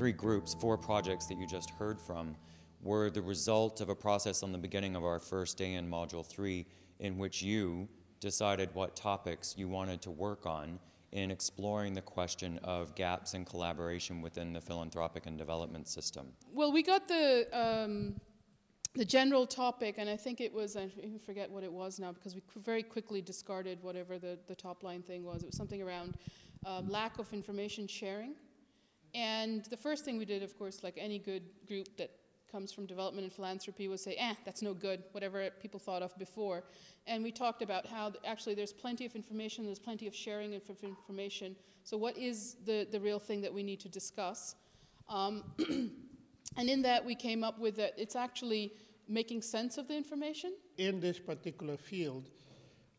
three groups, 4 projects that you just heard from, were the result of a process on the beginning of our first day in Module 3 in which you decided what topics you wanted to work on in exploring the question of gaps in collaboration within the philanthropic and development system. Well, we got the general topic, and I think it was, I even forget what it was now because we very quickly discarded whatever the top line thing was. It was something around lack of information sharing. And the first thing we did, of course, like any good group that comes from development and philanthropy, was say, that's no good, whatever people thought of before. And we talked about how actually there's plenty of information, there's plenty of sharing of information. So what is the real thing that we need to discuss? And in that we came up with that it's actually making sense of the information. In this particular field,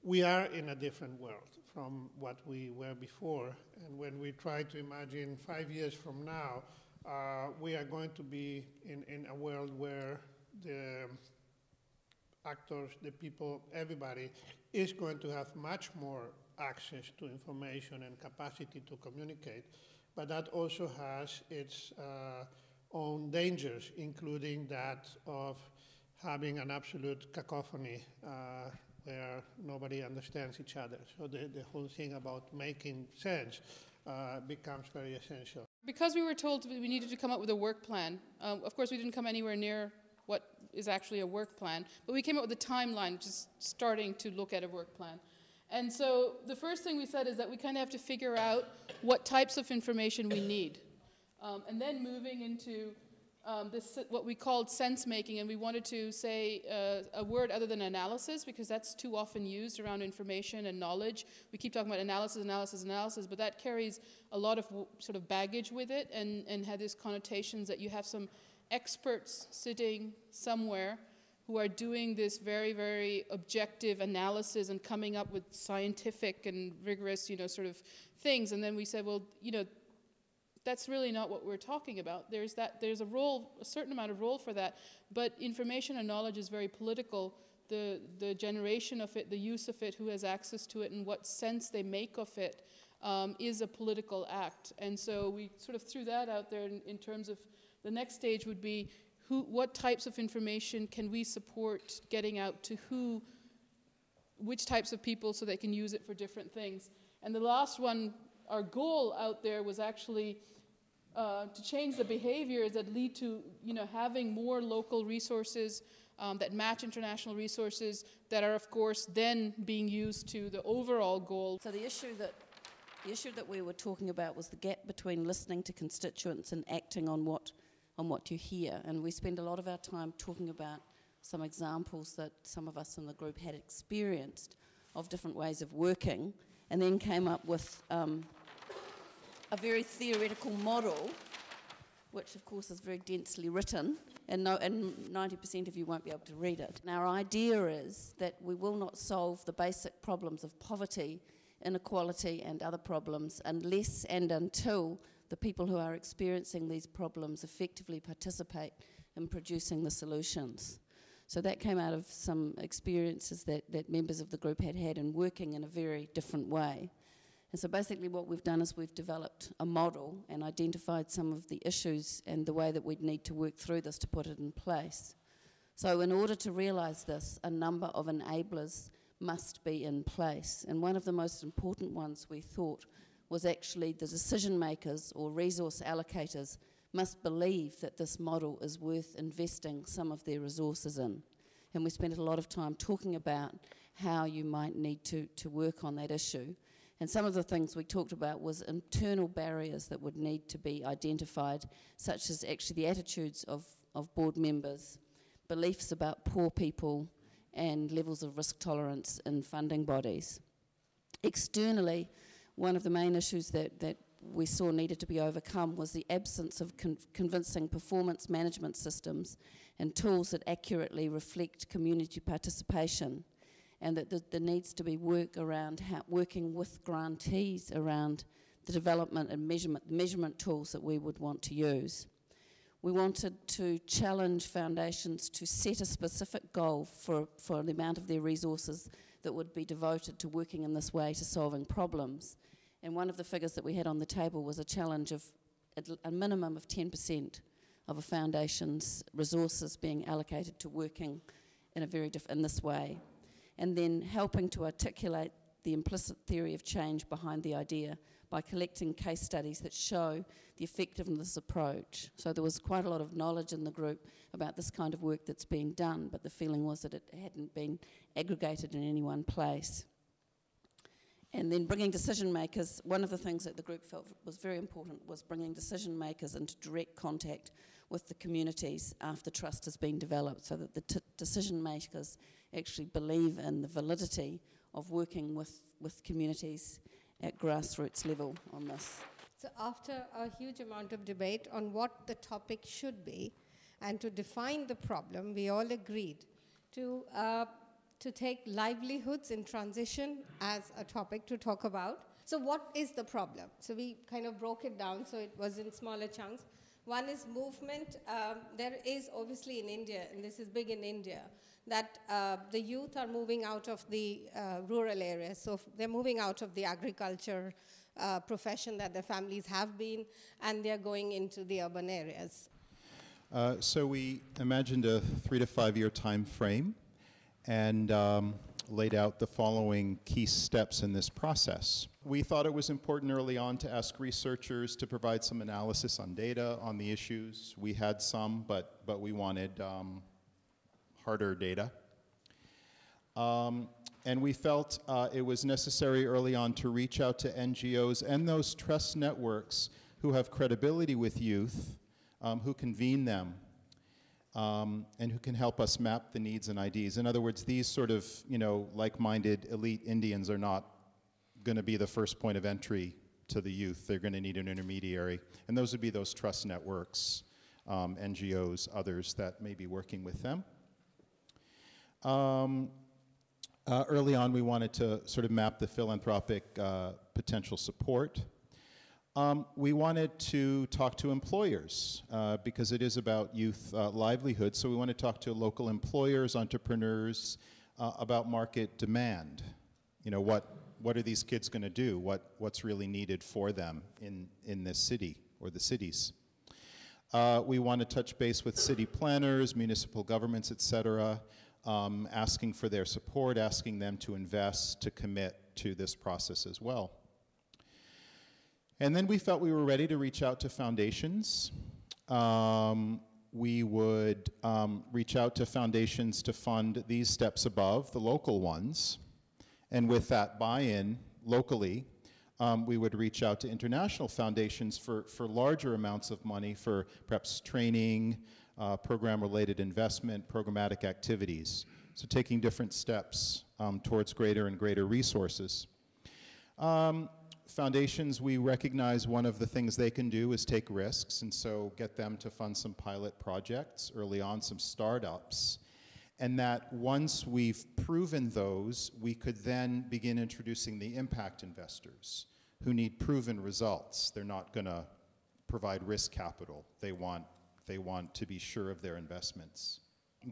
we are in a different world from what we were before. And when we try to imagine 5 years from now, we are going to be in a world where the actors, the people, everybody is going to have much more access to information and capacity to communicate. But that also has its own dangers, including that of having an absolute cacophony where nobody understands each other. So the whole thing about making sense becomes very essential. Because we were told we needed to come up with a work plan, of course we didn't come anywhere near what is actually a work plan, but we came up with a timeline, just starting to look at a work plan. And so the first thing we said is that we kind of have to figure out what types of information we need. And then moving into this, what we called sense making, and we wanted to say a word other than analysis, because that's too often used around information and knowledge. We keep talking about analysis, analysis, analysis, but that carries a lot of sort of baggage with it, and had these connotations that you have some experts sitting somewhere who are doing this very, very objective analysis and coming up with scientific and rigorous, sort of things. And then we said, well, that's really not what we're talking about. There's a role, a certain amount of role for that, but information and knowledge is very political. The generation of it, the use of it, who has access to it, and what sense they make of it is a political act. And so we sort of threw that out there in terms of the next stage would be what types of information can we support getting out to who, which types of people, so they can use it for different things. And the last one, our goal out there was actually to change the behaviors that lead to having more local resources that match international resources that are, of course, then being used to the overall goal. So the issue that we were talking about was the gap between listening to constituents and acting on what you hear. And we spend a lot of our time talking about some examples that some of us in the group had experienced of different ways of working, and then came up with a very theoretical model, which of course is very densely written, and 90% of you won't be able to read it. And our idea is that we will not solve the basic problems of poverty, inequality and other problems unless and until the people who are experiencing these problems effectively participate in producing the solutions. So that came out of some experiences that members of the group had in working in a very different way. And so basically what we've done is we've developed a model and identified some of the issues and the way that we'd need to work through this to put it in place. So in order to realise this, a number of enablers must be in place. And one of the most important ones we thought was actually the decision makers or resource allocators must believe that this model is worth investing some of their resources in. And we spent a lot of time talking about how you might need to work on that issue. And some of the things we talked about was internal barriers that would need to be identified, such as actually the attitudes of board members, beliefs about poor people, and levels of risk tolerance in funding bodies. Externally, one of the main issues that we saw needed to be overcome was the absence of convincing performance management systems and tools that accurately reflect community participation, and that there needs to be work around working with grantees around the development and measurement tools that we would want to use. We wanted to challenge foundations to set a specific goal for the amount of their resources that would be devoted to working in this way to solving problems. And one of the figures that we had on the table was a challenge of a minimum of 10% of a foundation's resources being allocated to working in a in this way, and then helping to articulate the implicit theory of change behind the idea by collecting case studies that show the effectiveness of this approach. So there was quite a lot of knowledge in the group about this kind of work that's being done, but the feeling was that it hadn't been aggregated in any one place. And then bringing decision makers, one of the things that the group felt was very important was bringing decision makers into direct contact with the communities after trust has been developed, so that the decision makers actually believe in the validity of working with communities at grassroots level on this. So after a huge amount of debate on what the topic should be and to define the problem, we all agreed to take livelihoods in transition as a topic to talk about. So what is the problem? So we kind of broke it down so it was in smaller chunks. One is movement. There is obviously in India, and this is big in India, that the youth are moving out of the rural areas. So they're moving out of the agriculture profession that their families have been, and they're going into the urban areas. So we imagined a 3 to 5 year time frame and laid out the following key steps in this process. We thought it was important early on to ask researchers to provide some analysis on data on the issues. We had some, but we wanted harder data. And we felt it was necessary early on to reach out to NGOs and those trust networks who have credibility with youth, who convene them, and who can help us map the needs and IDs. In other words, these sort of, like-minded elite Indians are not going to be the first point of entry to the youth. They're going to need an intermediary. And those would be those trust networks, NGOs, others that may be working with them. Early on, we wanted to sort of map the philanthropic potential support. We wanted to talk to employers because it is about youth livelihood. So we want to talk to local employers, entrepreneurs about market demand. What are these kids going to do? What's really needed for them in this city or the cities? We want to touch base with city planners, municipal governments, et cetera, asking for their support, asking them to invest, to commit to this process as well. And then we felt we were ready to reach out to foundations. We would reach out to foundations to fund these steps above, the local ones. And with that buy-in locally, we would reach out to international foundations for larger amounts of money for perhaps training, program-related investment, programmatic activities. So taking different steps towards greater and greater resources. Foundations, we recognize one of the things they can do is take risks, and so get them to fund some pilot projects early on, some startups, and that once we've proven those, we could then begin introducing the impact investors who need proven results. They're not going to provide risk capital. They want to be sure of their investments.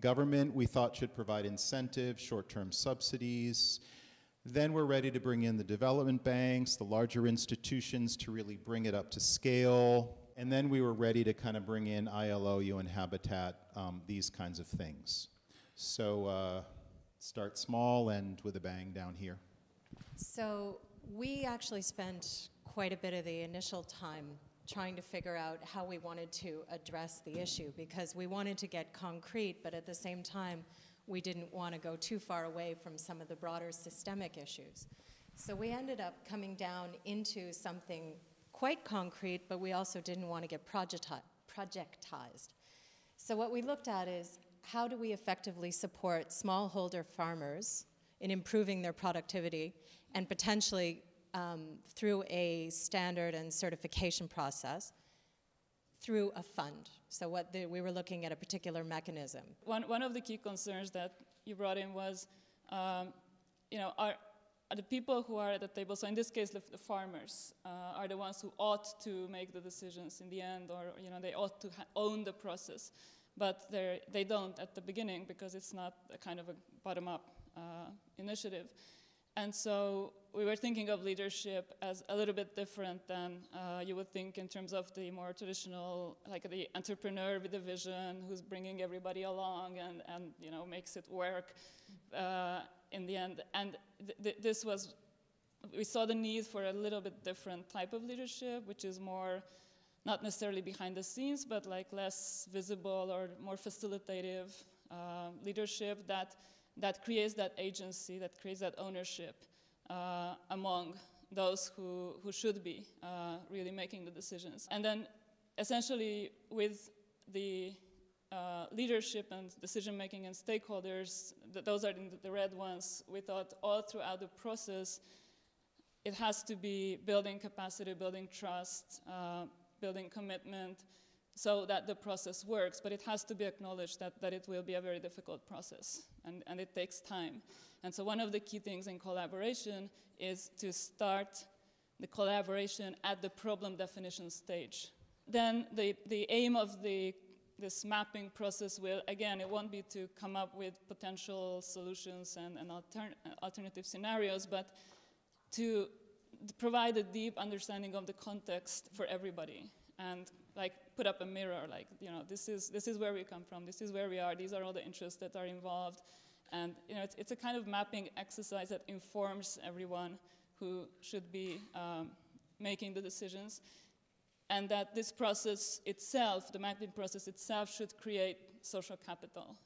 Government, we thought, should provide incentives, short-term subsidies. Then we're ready to bring in the development banks, the larger institutions to really bring it up to scale. And then we were ready to kind of bring in ILO, UN Habitat, these kinds of things. So start small and with a bang down here. So we actually spent quite a bit of the initial time trying to figure out how we wanted to address the issue, because we wanted to get concrete, but at the same time, we didn't want to go too far away from some of the broader systemic issues. So we ended up coming down into something quite concrete, but we also didn't want to get projectized. So what we looked at is, how do we effectively support smallholder farmers in improving their productivity and potentially through a standard and certification process through a fund? So we were looking at a particular mechanism. One of the key concerns that you brought in was, are the people who are at the table, so in this case the farmers, are the ones who ought to make the decisions in the end, or they ought to own the process. But they don't at the beginning because it's not a kind of a bottom-up initiative. And so we were thinking of leadership as a little bit different than you would think in terms of the more traditional, like the entrepreneur with a vision who's bringing everybody along and you know, makes it work in the end. And this was, we saw the need for a little bit different type of leadership, which is more, not necessarily behind the scenes, but like less visible or more facilitative leadership that creates that agency, that creates that ownership among those who should be really making the decisions. And then essentially with the leadership and decision-making and stakeholders, those are the red ones, we thought all throughout the process, it has to be building capacity, building trust, building commitment, so that the process works, but it has to be acknowledged that it will be a very difficult process, and it takes time. And so one of the key things in collaboration is to start the collaboration at the problem definition stage. Then the aim of this mapping process will, again, it won't be to come up with potential solutions and alternative scenarios, but to provide a deep understanding of the context for everybody, and like put up a mirror, like, you know, this is where we come from, this is where we are, these are all the interests that are involved. And you know, it's a kind of mapping exercise that informs everyone who should be making the decisions. And that this process itself, the mapping process itself, should create social capital,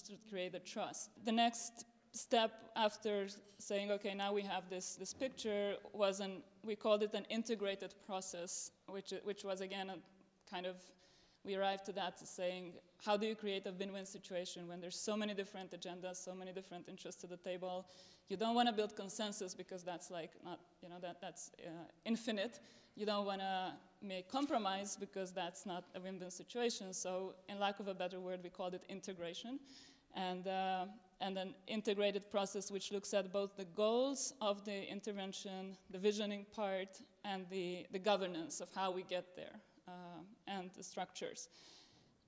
should create the trust. The next step after saying, okay, now we have this picture, we called it an integrated process, which was again a kind of, we arrived to that saying, how do you create a win-win situation when there's so many different agendas, so many different interests at the table? You don't want to build consensus because that's like not, you know, that's infinite. You don't want to make compromise because that's not a win-win situation. So in lack of a better word, we called it integration. And an integrated process which looks at both the goals of the intervention, the visioning part, and the governance of how we get there, and the structures.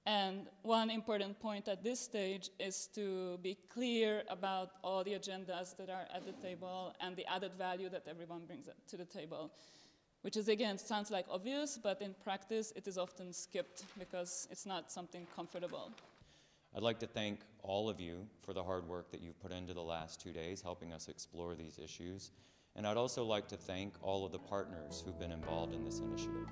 And one important point at this stage is to be clear about all the agendas that are at the table and the added value that everyone brings to the table, which is, again, sounds like obvious, but in practice it is often skipped because it's not something comfortable. I'd like to thank all of you for the hard work that you've put into the last 2 days, helping us explore these issues. And I'd also like to thank all of the partners who've been involved in this initiative.